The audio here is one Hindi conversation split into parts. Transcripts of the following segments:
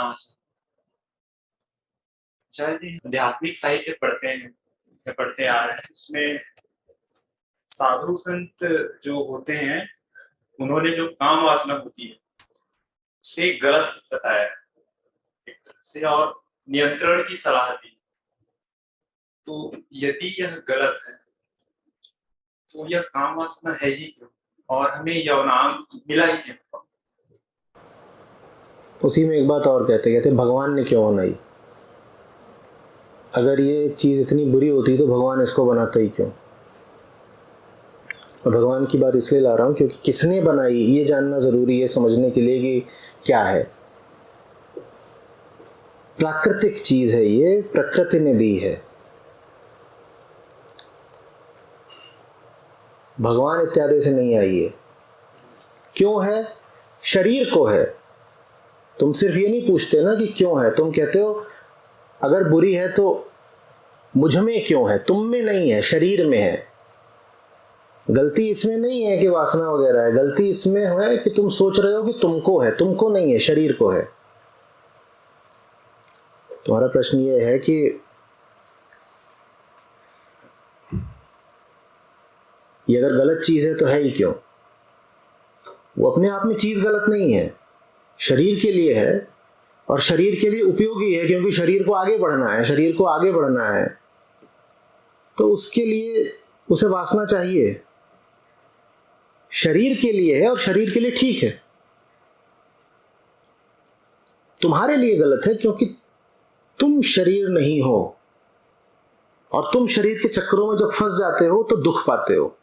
समाज। अच्छा जी, आध्यात्मिक साहित्य पढ़ते हैं या पढ़ते आ रहे हैं, उसमें साधु संत जो होते हैं उन्होंने जो काम वासना होती है उसे गलत बताया एक तरह से और नियंत्रण की सलाह दी। तो यदि यह गलत है तो यह काम वासना है ही क्यों और हमें यौनाम मिला ही क्यों? उसी में एक बात और कहते भगवान ने क्यों बनाई। अगर ये चीज़ इतनी बुरी होती तो भगवान इसको बनाता ही क्यों। और भगवान की बात इसलिए ला रहा हूँ क्योंकि किसने बनाई ये जानना ज़रूरी है समझने के लिए कि क्या है। प्राकृतिक चीज़ है, ये प्रकृति ने दी है। भगवान इत्यादि से नहीं आई है। क्यों है? शरीर को है। तुम सिर्फ ये नहीं पूछते ना कि क्यों है, तुम कहते हो अगर बुरी है तो मुझ में क्यों है, तुम में नहीं है, शरीर में है। गलती इसमें नहीं है कि वासना वगैरह है, गलती इसमें है कि तुम सोच रहे हो कि तुमको है, तुमको नहीं है, शरीर को है। तुम्हारा प्रश्न ये है कि ये अगर गलत चीज़ है तो है ही क्यों। वो अपने आप में चीज़ गलत नहीं है, शरीर के लिए है और शरीर के लिए उपयोगी है, क्योंकि शरीर को आगे बढ़ना है, शरीर को आगे बढ़ना है तो उसके लिए उसे वासना चाहिए। शरीर के लिए है और शरीर के लिए ठीक है। तुम्हारे लिए गलत है क्योंकि तुम शरीर नहीं हो और तुम शरीर के चक्रों में जब फंस जाते हो तो दुख पाते हो।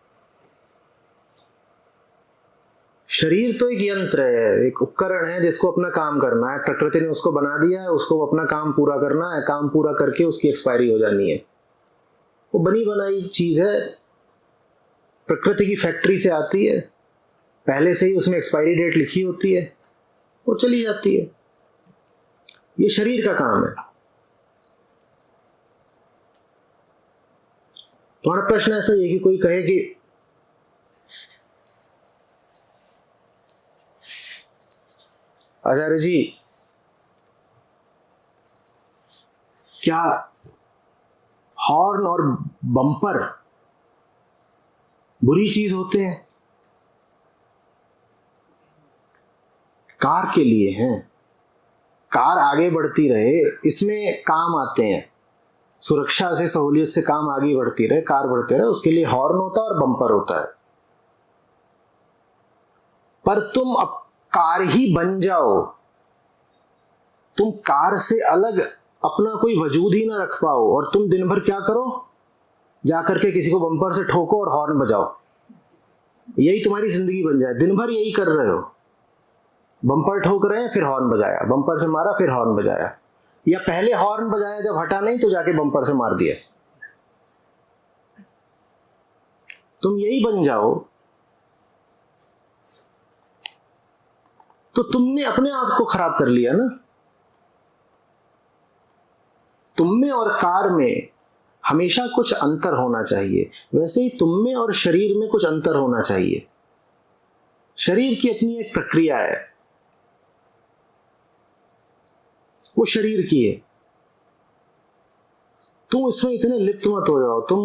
शरीर तो एक यंत्र है, एक उपकरण है जिसको अपना काम करना है। प्रकृति ने उसको बना दिया है, उसको अपना काम पूरा करना है, काम पूरा करके उसकी एक्सपायरी हो जानी है। वो बनी बनाई चीज है, प्रकृति की फैक्ट्री से आती है, पहले से ही उसमें एक्सपायरी डेट लिखी होती है, वो चली जाती है। ये शरीर का काम है। तुम्हारा प्रश्न ऐसा है कि कोई कहे कि आचार्य जी क्या हॉर्न और बम्पर बुरी चीज होते हैं? कार के लिए हैं, कार आगे बढ़ती रहे इसमें काम आते हैं, सुरक्षा से सहूलियत से काम आगे बढ़ती रहे, कार बढ़ते रहे, उसके लिए हॉर्न होता है और बम्पर होता है। पर तुम अब कार ही बन जाओ, तुम कार से अलग अपना कोई वजूद ही ना रख पाओ और तुम दिन भर क्या करो, जाकर के किसी को बम्पर से ठोको और हॉर्न बजाओ, यही तुम्हारी जिंदगी बन जाए। दिन भर यही कर रहे हो, बम्पर ठोक रहे हैं फिर हॉर्न बजाया, बम्पर से मारा फिर हॉर्न बजाया, या पहले हॉर्न बजाया जब हटा नहीं तो जाके बम्पर से मार दिया। तुम यही बन जाओ तो तुमने अपने आप को खराब कर लिया ना। तुम में और कार में हमेशा कुछ अंतर होना चाहिए, वैसे ही तुम में और शरीर में कुछ अंतर होना चाहिए। शरीर की अपनी एक प्रक्रिया है, वो शरीर की है। तुम इसमें इतने लिप्त मत हो जाओ, तुम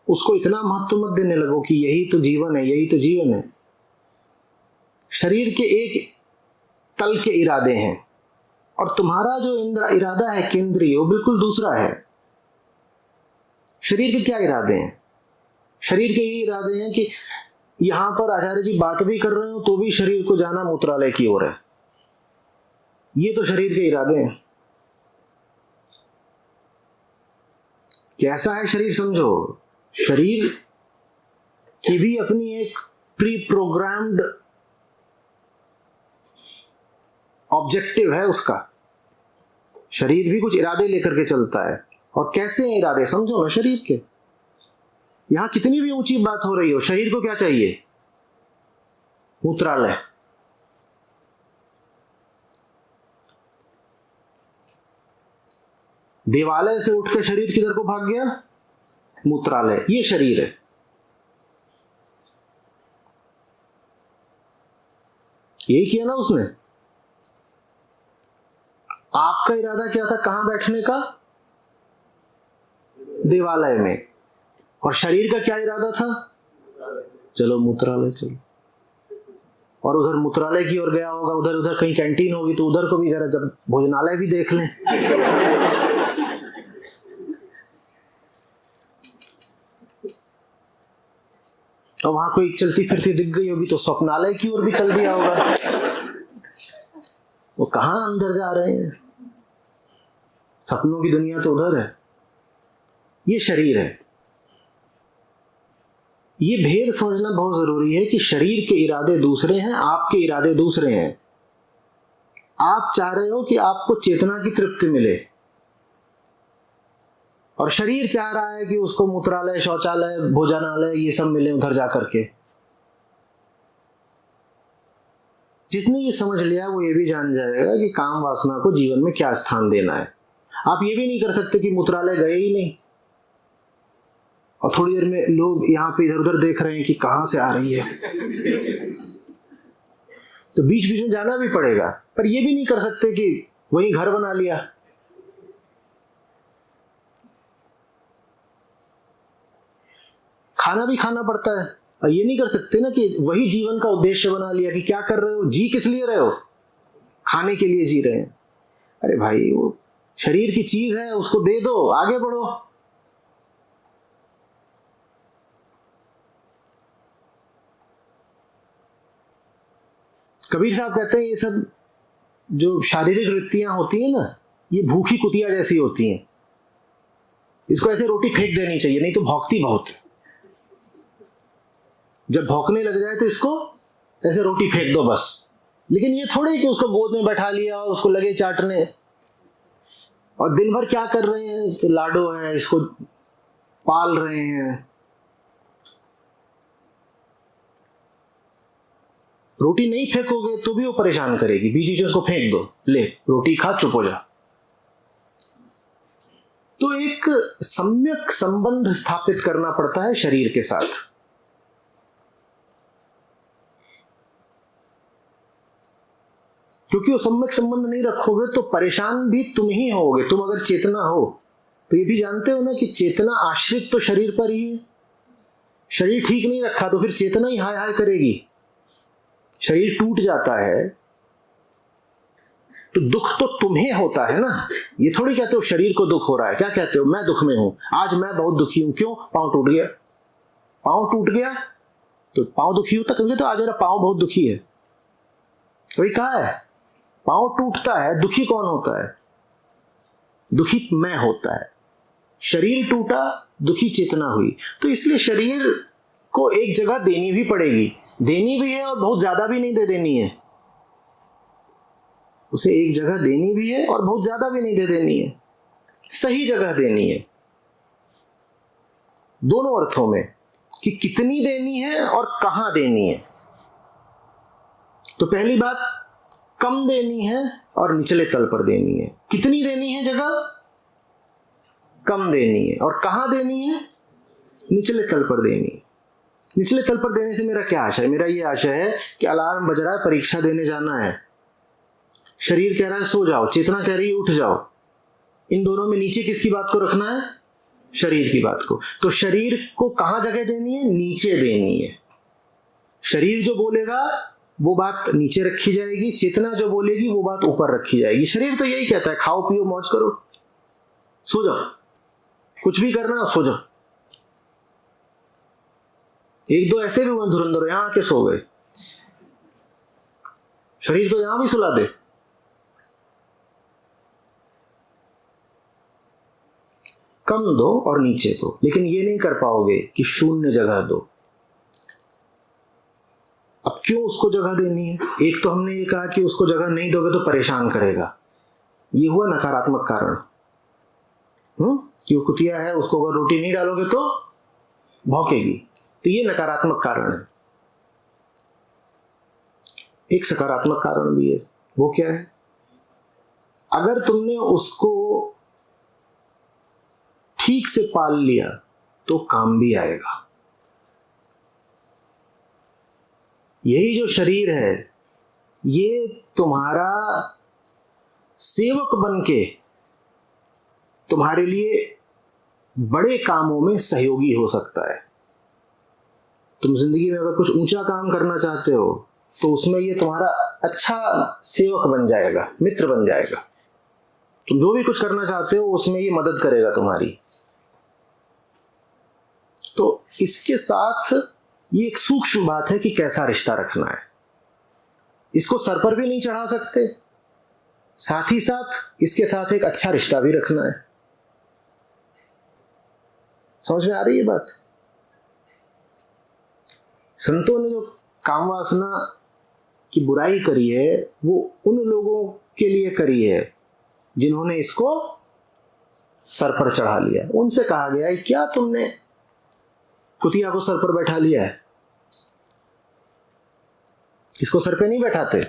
उसको इतना महत्व मत देने लगो कि यही तो जीवन है, यही तो जीवन है। शरीर के एक तल के इरादे हैं और तुम्हारा जो इरादा है केंद्रीय, वो बिल्कुल दूसरा है। शरीर के क्या इरादे हैं? शरीर के ये इरादे हैं कि यहां पर आचार्य जी बात भी कर रहे हो तो भी शरीर को जाना मूत्रालय की ओर है। ये तो शरीर के इरादे हैं। कैसा है शरीर समझो, शरीर की भी अपनी एक प्री प्रोग्राम्ड ऑब्जेक्टिव है उसका। शरीर भी कुछ इरादे लेकर के चलता है। और कैसे हैं इरादे समझो ना शरीर के। यहां कितनी भी ऊंची बात हो रही हो, शरीर को क्या चाहिए? मूत्रालय। देवालय से उठकर शरीर किधर को भाग गया? मूत्रालय। ये शरीर है। यही किया ना उसने। आपका इरादा क्या था कहां बैठने का? देवालय में। और शरीर का क्या इरादा था? चलो मूत्रालय चलो। और उधर मूत्रालय की ओर गया होगा, उधर उधर कहीं कैंटीन होगी तो उधर को भी जरा जब भोजनालय भी देख लें। और वहां कोई चलती फिरती दिख गई होगी तो स्वप्नालय की ओर भी चल दिया होगा। वो कहां अंदर जा रहे हैं? सपनों की दुनिया तो उधर है। ये शरीर है। ये भेद समझना बहुत जरूरी है कि शरीर के इरादे दूसरे हैं, आपके इरादे दूसरे हैं। आप चाह रहे हो कि आपको चेतना की तृप्ति मिले और शरीर चाह रहा है कि उसको मूत्रालय, शौचालय, भोजनालय ये सब मिले उधर जाकर के। जिसने ये समझ लिया वो ये भी जान जाएगा कि काम वासना को जीवन में क्या स्थान देना है। आप ये भी नहीं कर सकते कि मूत्रालय गए ही नहीं और थोड़ी देर में लोग यहाँ पे इधर उधर देख रहे हैं कि कहां से आ रही है, तो बीच बीच में जाना भी पड़ेगा। पर ये भी नहीं कर सकते कि वहीं घर बना लिया। खाना भी खाना पड़ता है और ये नहीं कर सकते ना कि वही जीवन का उद्देश्य बना लिया कि क्या कर रहे हो, जी किस लिए रहे हो? खाने के लिए जी रहे हैं। अरे भाई वो शरीर की चीज है, उसको दे दो, आगे बढ़ो। कबीर साहब कहते हैं ये सब जो शारीरिक वृत्तियां होती हैं ना, ये भूखी कुतिया जैसी होती हैं। इसको ऐसे रोटी फेंक देनी चाहिए, नहीं तो भौंकती बहुत है। जब भौंकने लग जाए तो इसको ऐसे रोटी फेंक दो बस। लेकिन ये थोड़े कि उसको गोद में बैठा लिया और उसको लगे चाटने। और दिन भर क्या कर रहे हैं? तो लाडो है, इसको पाल रहे हैं। रोटी नहीं फेंकोगे तो भी वो परेशान करेगी, बीच बीच में उसको फेंक दो, ले रोटी खा, चुप हो जा। तो एक सम्यक संबंध स्थापित करना पड़ता है शरीर के साथ। क्योंकि वो सम्यक संबंध नहीं रखोगे तो परेशान भी तुम ही होगे। तुम अगर चेतना हो तो ये भी जानते हो ना कि चेतना आश्रित तो शरीर पर ही है। शरीर ठीक नहीं रखा तो फिर चेतना ही हाय हाय करेगी। शरीर टूट जाता है तो दुख तो तुम्हें होता है ना। ये थोड़ी कहते हो शरीर को दुख हो रहा है। क्या कहते हो? मैं दुख में हूं, आज मैं बहुत दुखी हूं। क्यों? पांव टूट गया। पांव टूट गया तो पांव दुखी होता कभी? तो आज मेरा पांव बहुत दुखी है। वही कहा है, पांव टूटता है, दुखी कौन होता है? दुखी मैं होता है। शरीर टूटा, दुखी चेतना हुई। तो इसलिए शरीर को एक जगह देनी भी पड़ेगी। देनी भी है और बहुत ज्यादा भी नहीं दे देनी है। उसे एक जगह देनी भी है और बहुत ज्यादा भी नहीं दे देनी है। सही जगह देनी है, दोनों अर्थों में, कि कितनी देनी है और कहां देनी है। तो पहली बात, कम देनी है और निचले तल पर देनी है। कितनी देनी है जगह? कम देनी है। और कहां देनी है? निचले तल पर देनी है। निचले तल पर देने से मेरा क्या आशय है? मेरा ये आशय है कि अलार्म बज रहा है, परीक्षा देने जाना है, शरीर कह रहा है सो जाओ, चेतना कह रही है उठ जाओ। इन दोनों में नीचे किसकी बात को रखना है? शरीर की बात को। तो शरीर को कहां जगह देनी है? नीचे देनी है। शरीर जो बोलेगा वो बात नीचे रखी जाएगी, चेतना जो बोलेगी वो बात ऊपर रखी जाएगी। शरीर तो यही कहता है खाओ पियो मौज करो, सो जाओ, कुछ भी करना है सो जाओ। एक दो ऐसे भी हुए धुरंधर, यहां आके सो गए। शरीर तो यहां भी सुला दे। कम दो और नीचे दो, लेकिन ये नहीं कर पाओगे कि शून्य जगह दो। अब क्यों उसको जगह देनी है? एक तो हमने ये कहा कि उसको जगह नहीं दोगे तो परेशान करेगा, ये हुआ नकारात्मक कारण। कि वो कुतिया है, उसको अगर रोटी नहीं डालोगे तो भौंकेगी, तो ये नकारात्मक कारण है। एक सकारात्मक कारण भी है। वो क्या है? अगर तुमने उसको ठीक से पाल लिया तो काम भी आएगा। यही जो शरीर है ये तुम्हारा सेवक बन के तुम्हारे लिए बड़े कामों में सहयोगी हो सकता है। तुम जिंदगी में अगर कुछ ऊंचा काम करना चाहते हो तो उसमें ये तुम्हारा अच्छा सेवक बन जाएगा, मित्र बन जाएगा। तुम जो भी कुछ करना चाहते हो उसमें ये मदद करेगा तुम्हारी। तो इसके साथ ये एक सूक्ष्म बात है कि कैसा रिश्ता रखना है। इसको सर पर भी नहीं चढ़ा सकते, साथ ही साथ इसके साथ एक अच्छा रिश्ता भी रखना है। समझ में आ रही है बात? संतों ने जो काम वासना की बुराई करी है वो उन लोगों के लिए करी है जिन्होंने इसको सर पर चढ़ा लिया। उनसे कहा गया है क्या तुमने कुतिया को सर पर बैठा लिया है? इसको सर पे नहीं बैठाते।